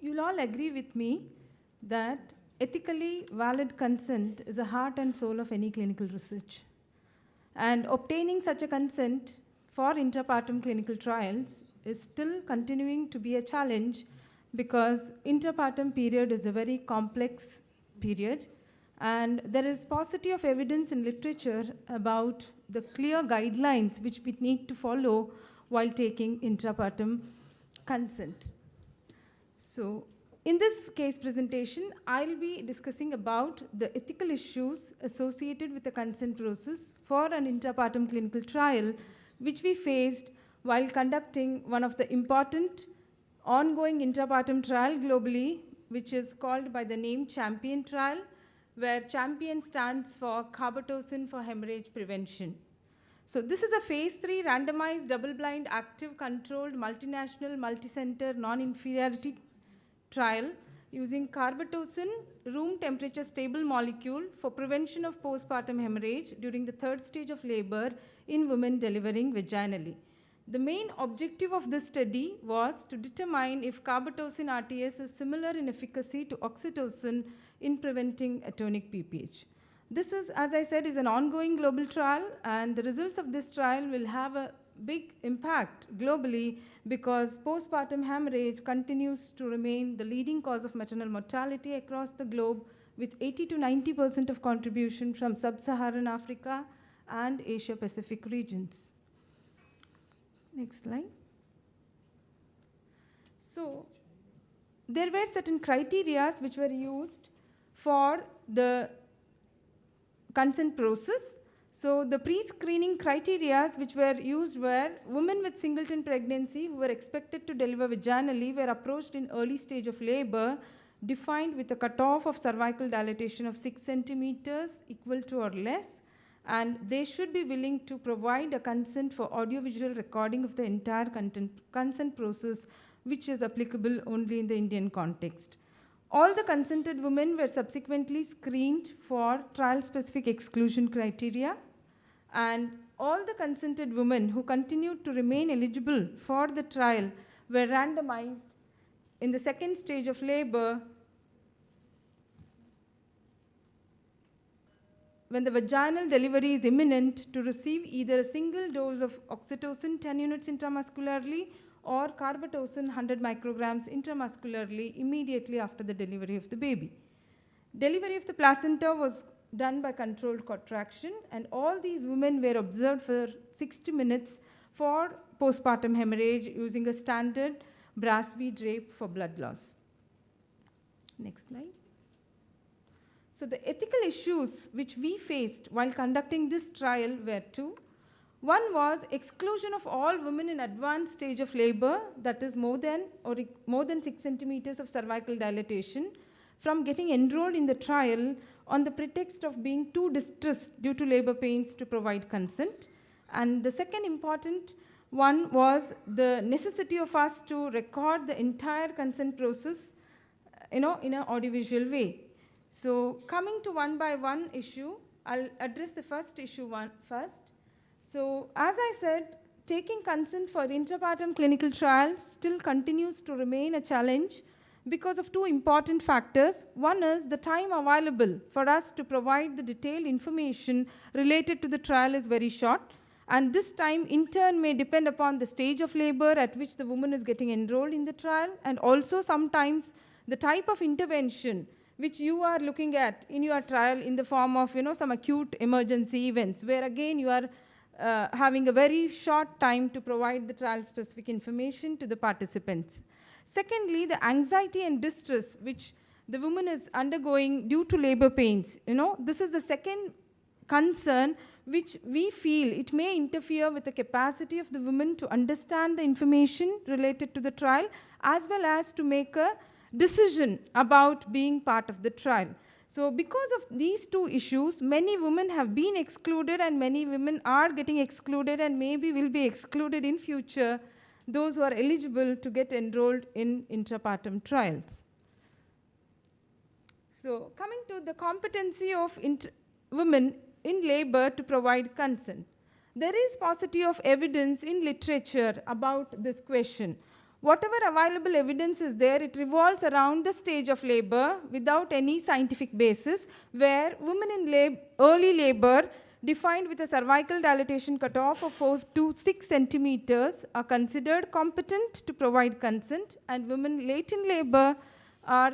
you'll all agree with me that ethically valid consent is the heart and soul of any clinical research. And obtaining such a consent for intrapartum clinical trials is still continuing to be a challenge because intrapartum period is a very complex period, and there is paucity of evidence in literature about the clear guidelines which we need to follow while taking intrapartum consent. So in this case presentation, I'll be discussing about the ethical issues associated with the consent process for an intrapartum clinical trial, which we faced while conducting one of the important ongoing intrapartum trial globally, which is called by the name CHAMPION trial, where CHAMPION stands for carbetocin for hemorrhage prevention. So this is a phase 3 randomized double-blind active controlled multinational multicenter non-inferiority trial using carbetocin room temperature stable molecule for prevention of postpartum hemorrhage during the 3rd stage of labor in women delivering vaginally. The main objective of this study was to determine if carbetocin RTS is similar in efficacy to oxytocin in preventing atonic PPH. This is, as I said, is an ongoing global trial, and the results of this trial will have a big impact globally because postpartum hemorrhage continues to remain the leading cause of maternal mortality across the globe, with 80 to 90% of contribution from sub-Saharan Africa and Asia-Pacific regions. Next slide. So there were certain criteria which were used for the consent process. So the pre-screening criteria which were used were women with singleton pregnancy who were expected to deliver vaginally were approached in early stage of labor, defined with a cutoff of cervical dilatation of 6 centimeters equal to or less, and they should be willing to provide a consent for audiovisual recording of the entire consent process, which is applicable only in the Indian context. All the consented women were subsequently screened for trial-specific exclusion criteria, and all the consented women who continued to remain eligible for the trial were randomized in the 2nd stage of labor when the vaginal delivery is imminent to receive either a single dose of oxytocin 10 units intramuscularly or carbetocin 100 micrograms intramuscularly immediately after the delivery of the baby. Delivery of the placenta was done by controlled contraction, and all these women were observed for 60 minutes for postpartum hemorrhage using a standard brass bead drape for blood loss. Next slide. So the ethical issues which we faced while conducting this trial were two. One was exclusion of all women in advanced stage of labor, that is more than 6 centimeters of cervical dilatation, from getting enrolled in the trial on the pretext of being too distressed due to labor pains to provide consent. And the second important one was the necessity of us to record the entire consent process in an audiovisual way. So coming to one by one issue, I'll address the first issue first. So as I said, taking consent for intrapartum clinical trials still continues to remain a challenge because of two important factors. One is the time available for us to provide the detailed information related to the trial is very short, and this time in turn may depend upon the stage of labor at which the woman is getting enrolled in the trial, and also sometimes the type of intervention which you are looking at in your trial in the form of some acute emergency events, where again you are having a very short time to provide the trial-specific information to the participants. Secondly, the anxiety and distress which the woman is undergoing due to labor pains. This is the second concern which we feel it may interfere with the capacity of the woman to understand the information related to the trial, as well as to make a decision about being part of the trial. So because of these two issues, many women have been excluded, and many women are getting excluded and maybe will be excluded in future, those who are eligible to get enrolled in intrapartum trials. So coming to the competency of women in labor to provide consent. There is paucity of evidence in literature about this question. whatever available evidence is there, it revolves around the stage of labor without any scientific basis, where women in early labor, defined with a cervical dilatation cutoff of 4 to 6 centimeters, are considered competent to provide consent, and women late in labor are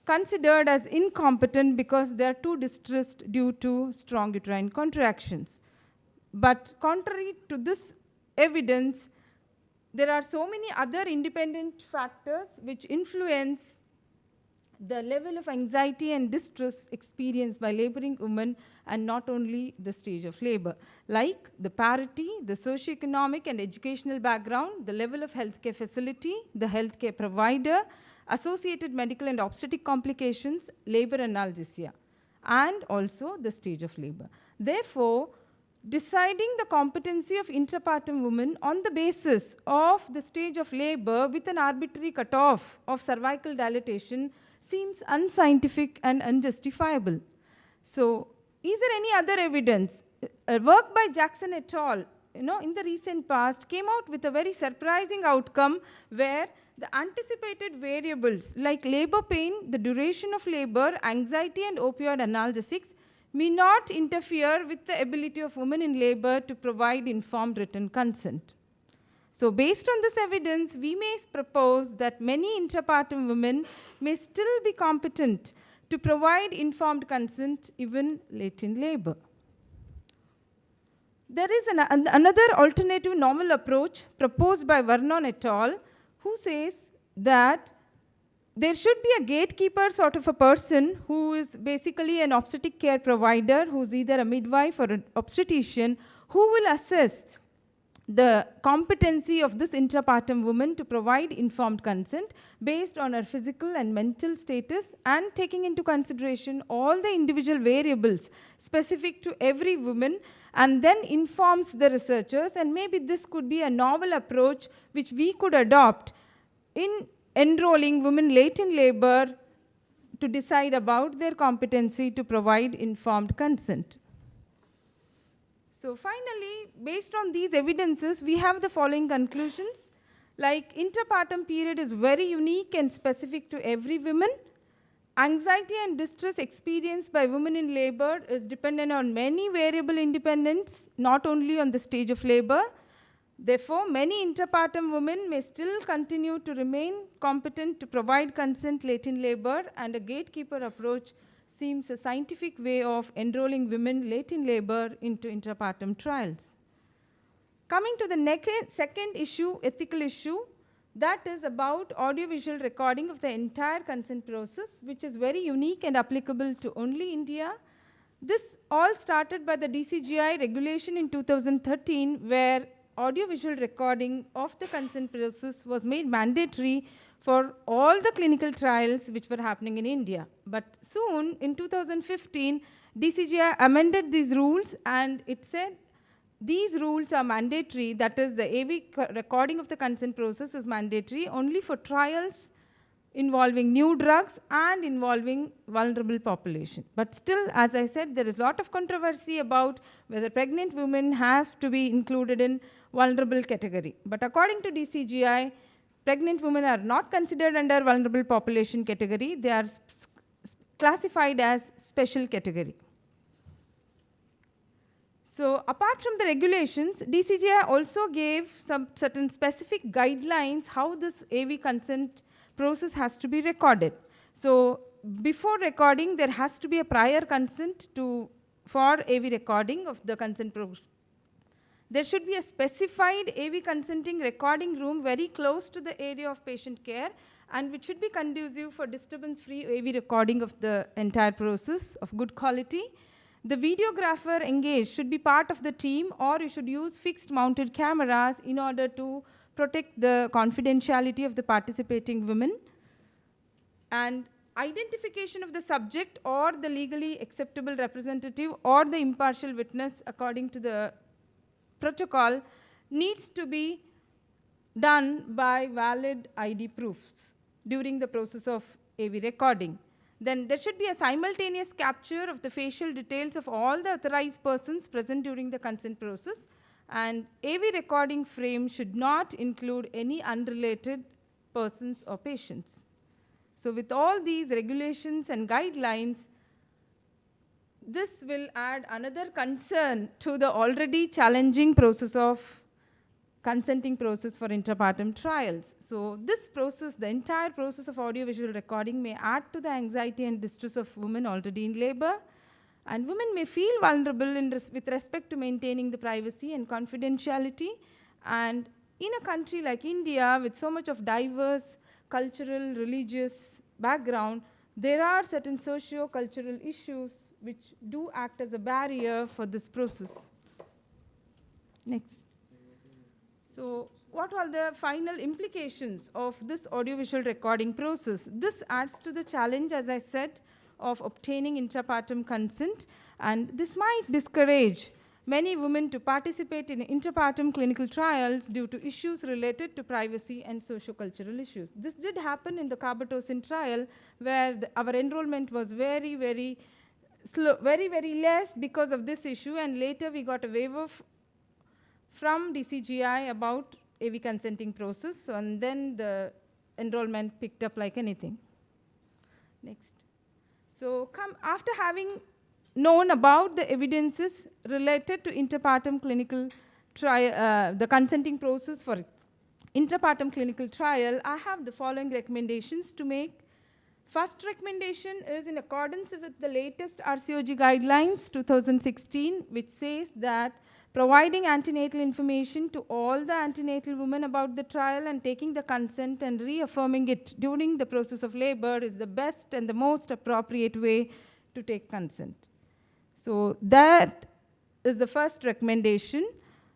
considered as incompetent because they are too distressed due to strong uterine contractions. But contrary to this evidence, there are so many other independent factors which influence the level of anxiety and distress experienced by laboring women, and not only the stage of labor, like the parity, the socioeconomic and educational background, the level of healthcare facility, the healthcare provider, associated medical and obstetric complications, labor analgesia, and also the stage of labor. Therefore, deciding the competency of intrapartum women on the basis of the stage of labor with an arbitrary cutoff of cervical dilatation seems unscientific and unjustifiable. So, is there any other evidence? Work by Jackson et al., in the recent past came out with a very surprising outcome where the anticipated variables like labor pain, the duration of labor, anxiety, and opioid analgesics may not interfere with the ability of women in labor to provide informed written consent. So based on this evidence, we may propose that many intrapartum women may still be competent to provide informed consent even late in labor. There is another alternative novel approach proposed by Vernon et al., who says that there should be a gatekeeper sort of a person who is basically an obstetric care provider, who's either a midwife or an obstetrician, who will assess the competency of this intrapartum woman to provide informed consent based on her physical and mental status, and taking into consideration all the individual variables specific to every woman, and then informs the researchers. And maybe this could be a novel approach which we could adopt in enrolling women late in labor to decide about their competency to provide informed consent. So finally, based on these evidences, we have the following conclusions. Like, intrapartum period is very unique and specific to every woman. Anxiety and distress experienced by women in labor is dependent on many variable independents, not only on the stage of labor. Therefore, many intrapartum women may still continue to remain competent to provide consent late in labor, and a gatekeeper approach seems a scientific way of enrolling women late in labor into intrapartum trials. Coming to the second issue, ethical issue, that is about audiovisual recording of the entire consent process, which is very unique and applicable to only India. This all started by the DCGI regulation in 2013, where audiovisual recording of the consent process was made mandatory for all the clinical trials which were happening in India. But soon, in 2015, DCGI amended these rules, and it said these rules are mandatory, that is, the AV recording of the consent process is mandatory only for trials involving new drugs and involving vulnerable population. But still, as I said, there is a lot of controversy about whether pregnant women have to be included in vulnerable category. But according to DCGI, pregnant women are not considered under vulnerable population category. They are classified as special category. So apart from the regulations, DCGI also gave some certain specific guidelines how this AV consent process has to be recorded. So before recording, there has to be a prior consent for AV recording of the consent process. There should be a specified AV consenting recording room very close to the area of patient care, and which should be conducive for disturbance-free AV recording of the entire process of good quality. The videographer engaged should be part of the team, or you should use fixed mounted cameras in order to protect the confidentiality of the participating women. And identification of the subject or the legally acceptable representative or the impartial witness according to the protocol needs to be done by valid ID proofs during the process of AV recording. Then there should be a simultaneous capture of the facial details of all the authorized persons present during the consent process, and AV recording frame should not include any unrelated persons or patients. So with all these regulations and guidelines, this will add another concern to the already challenging process of consenting process for intrapartum trials. So this process, the entire process of audiovisual recording, may add to the anxiety and distress of women already in labor, and women may feel vulnerable with respect to maintaining the privacy and confidentiality. And in a country like India, with so much of diverse cultural, religious background, there are certain socio-cultural issues which do act as a barrier for this process. Next. So what are the final implications of this audiovisual recording process? This adds to the challenge, as I said, of obtaining intrapartum consent, and this might discourage many women to participate in intrapartum clinical trials due to issues related to privacy and socio-cultural issues. This did happen in the carbetocin trial, where our enrollment was very, very slow, very, very less because of this issue, and later we got a waiver from DCGI about AV consenting process, and then the enrollment picked up like anything. Next. So after having known about the evidences related to intrapartum clinical trial, the consenting process for intrapartum clinical trial, I have the following recommendations to make. First recommendation is in accordance with the latest RCOG guidelines 2016, which says that providing antenatal information to all the antenatal women about the trial and taking the consent and reaffirming it during the process of labor is the best and the most appropriate way to take consent. So that is the first recommendation.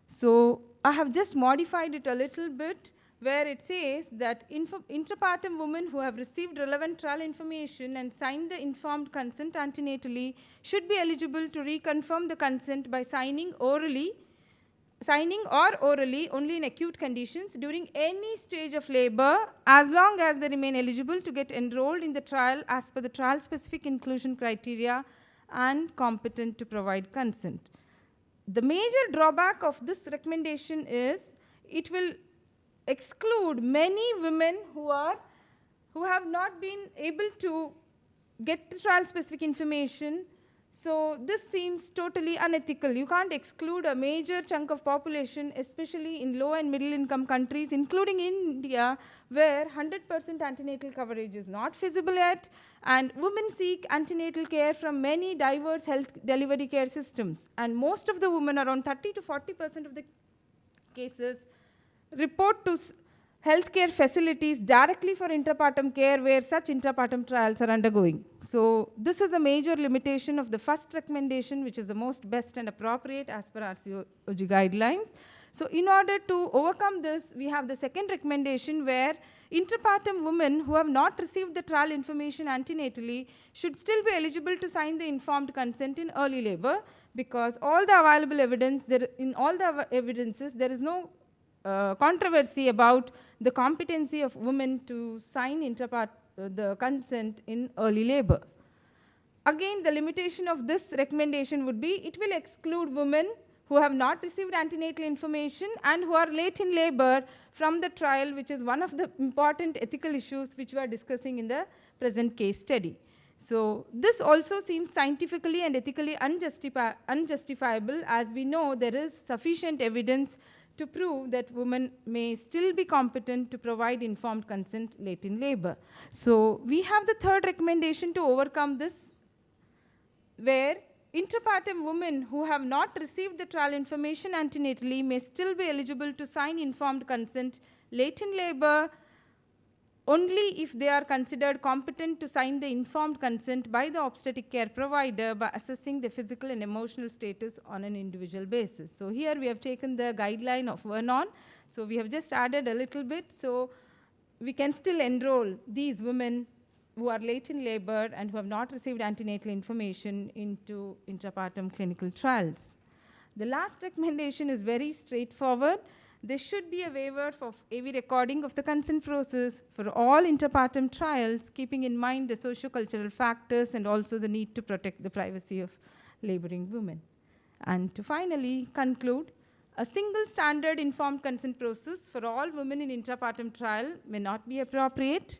So I have just modified it a little bit, where it says that intrapartum women who have received relevant trial information and signed the informed consent antenatally should be eligible to reconfirm the consent by signing or orally only in acute conditions during any stage of labor, as long as they remain eligible to get enrolled in the trial as per the trial-specific inclusion criteria and competent to provide consent. The major drawback of this recommendation is it will exclude many women who have not been able to get the trial-specific information. So this seems totally unethical. You can't exclude a major chunk of population, especially in low and middle income countries, including India, where 100% antenatal coverage is not feasible yet, and women seek antenatal care from many diverse health delivery care systems. And most of the women, around 30 to 40% of the cases, report to healthcare facilities directly for intrapartum care, where such intrapartum trials are undergoing. So this is a major limitation of the first recommendation, which is the most best and appropriate as per RCOG guidelines. So in order to overcome this, we have the second recommendation, where intrapartum women who have not received the trial information antenatally should still be eligible to sign the informed consent in early labor, because all the available evidence, in all the evidences, there is no controversy about the competency of women to sign the consent in early labor. Again, the limitation of this recommendation would be it will exclude women who have not received antenatal information and who are late in labor from the trial, which is one of the important ethical issues which we are discussing in the present case study. So this also seems scientifically and ethically unjustifiable, as we know there is sufficient evidence to prove that women may still be competent to provide informed consent late in labor. So we have the third recommendation to overcome this, where intrapartum women who have not received the trial information antenatally may still be eligible to sign informed consent late in labor only if they are considered competent to sign the informed consent by the obstetric care provider by assessing the physical and emotional status on an individual basis. So here we have taken the guideline of Vernon. So we have just added a little bit. So we can still enroll these women who are late in labor and who have not received antenatal information into intrapartum clinical trials. The last recommendation is very straightforward. There should be a waiver for AV recording of the consent process for all intrapartum trials, keeping in mind the socio-cultural factors and also the need to protect the privacy of laboring women. And to finally conclude, A single standard informed consent process for all women in intrapartum trial may not be appropriate.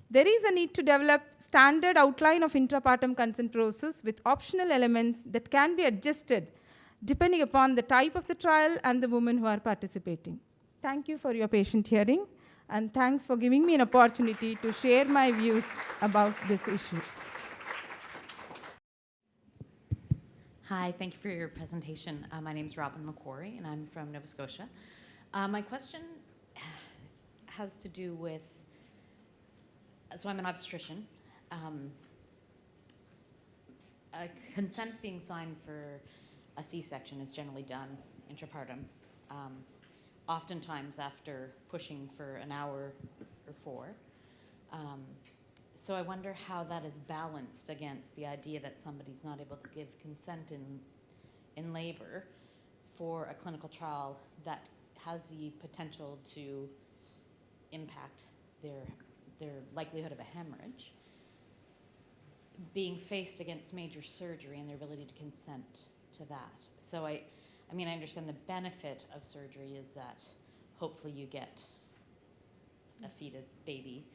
There is a need to develop standard outline of intrapartum consent process with optional elements that can be adjusted depending upon the type of the trial and the women who are participating. Thank you for your patient hearing, and thanks for giving me an opportunity to share my views about this issue. Hi, thank you for your presentation. My name is Robin McQuarrie, and I'm from Nova Scotia. My question has to do with, so I'm an obstetrician. Consent being signed for a C-section is generally done intrapartum, oftentimes after pushing for an hour or 4. So I wonder how that is balanced against the idea that somebody's not able to give consent in labor for a clinical trial that has the potential to impact their likelihood of a hemorrhage, being faced against major surgery and their ability to consent to that. So I mean, I understand the benefit of surgery is that hopefully you get a fetus baby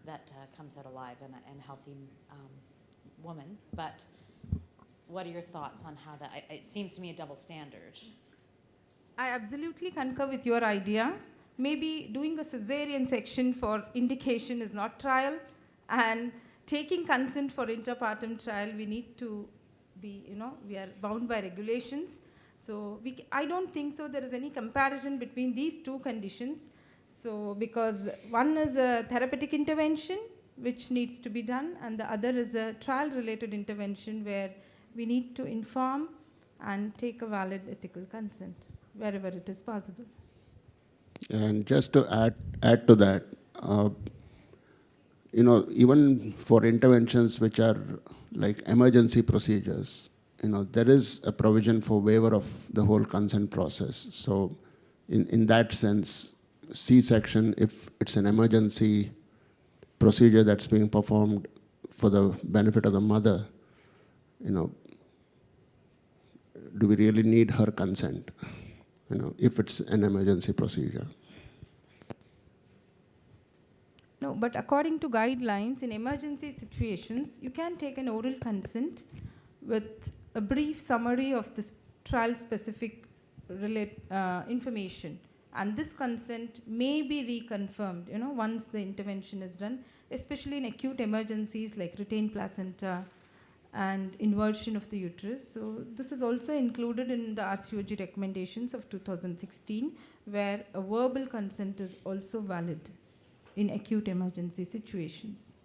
that comes out alive and healthy woman. But what are your thoughts on how that, it seems to me a double standard. I absolutely concur with your idea. Maybe doing a cesarean section for indication is not trial, and taking consent for intrapartum trial, we need to be, we are bound by regulations. So I don't think so there is any comparison between these two conditions. So because one is a therapeutic intervention which needs to be done, and the other is a trial-related intervention where we need to inform and take a valid ethical consent wherever it is possible. And just to add to that, even for interventions which are like emergency procedures, there is a provision for waiver of the whole consent process. So in that sense, C-section, if it's an emergency procedure that's being performed for the benefit of the mother, do we really need her consent, if it's an emergency procedure? No, but according to guidelines, in emergency situations, you can take an oral consent with a brief summary of this trial-specific information. And this consent may be reconfirmed, once the intervention is done, especially in acute emergencies like retained placenta and inversion of the uterus. So this is also included in the RCOG recommendations of 2016, where a verbal consent is also valid in acute emergency situations.